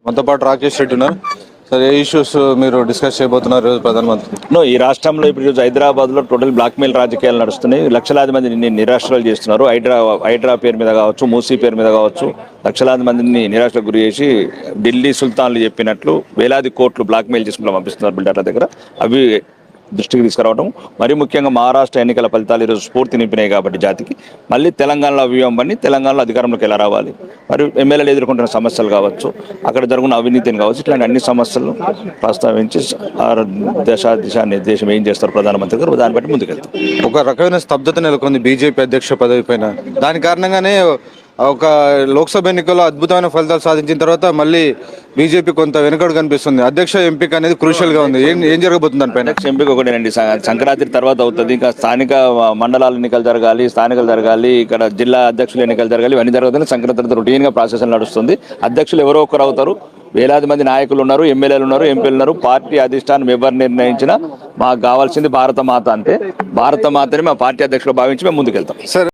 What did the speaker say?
మనతో పాటు రాకేష్ రెడ్డి ఉన్నారు. సార్, ఏ ఇష్యూస్ మీరు డిస్కస్ చేయబోతున్నారు ఈరోజు ప్రధానమంత్రి? ఈ రాష్ట్రంలో ఇప్పుడు ఈరోజు హైదరాబాద్లో టోటల్ బ్లాక్మెయిల్ రాజకీయాలు నడుస్తున్నాయి. లక్షలాది మందిని నిరాశ్రయాలు చేస్తున్నారు. హైడ్రా పేరు మీద కావచ్చు, మూసీ పేరు మీద కావచ్చు, లక్షలాది మందిని నిరాశలకు గురి చేసి ఢిల్లీ సుల్తాన్లు చెప్పినట్లు వేలాది కోట్లు బ్లాక్మెయిల్ చేసుకుంటూ పంపిస్తున్నారు బిల్డర్ల దగ్గర. అవి దృష్టికి తీసుకురావడం, మరీ ముఖ్యంగా మహారాష్ట్ర ఎన్నికల ఫలితాలు ఈరోజు స్ఫూర్తి నింపినాయి కాబట్టి జాతికి మళ్ళీ తెలంగాణలో అవ్యూహం పని తెలంగాణలో అధికారంలోకి ఎలా రావాలి, మరి ఎమ్మెల్యేలు ఎదుర్కొంటున్న సమస్యలు కావచ్చు, అక్కడ జరుగుతున్న అవినీతిని కావచ్చు, ఇట్లాంటి అన్ని సమస్యలను ప్రస్తావించి దిశ నిర్దేశం ఏం చేస్తారు ప్రధానమంత్రి గారు, దాన్ని బట్టి ముందుకెళ్తాం. ఒక రకమైన స్తబ్దత నెలకొంది బీజేపీ అధ్యక్ష పదవి పైన. దాని కారణంగానే ఒక లోక్సభ ఎన్నికల్లో అద్భుతమైన ఫలితాలు సాధించిన తర్వాత మళ్ళీ బీజేపీ కొంత వెనుకడు కనిపిస్తుంది. అధ్యక్ష ఎంపిక అనేది క్రూషియల్ గా ఉంది. ఏం జరగబోతుంది దానిపైన? అధ్యక్ష ఎంపిక ఒకటేనండి, సంక్రాంతి తర్వాత అవుతుంది. ఇంకా స్థానిక మండలాల ఎన్నికలు జరగాలి, స్థానికలు జరగాలి, ఇక్కడ జిల్లా అధ్యక్షుల ఎన్నికలు జరగాలి, ఇవన్నీ జరుగుతుంది. సంక్రాంతి తర్వాత రొటీన్ గా ప్రాసెస్ నడుస్తుంది. అధ్యక్షులు ఎవరో ఒకరు అవుతారు. వేలాది మంది నాయకులు ఉన్నారు, ఎమ్మెల్యేలు ఉన్నారు, ఎంపీలు ఉన్నారు. పార్టీ అధిష్టానం ఎవరు నిర్ణయించినా మాకు కావాల్సింది భారత మాత. అంటే భారత మాతని మా పార్టీ అధ్యక్షులు భావించి మేము ముందుకెళ్తాం. సార్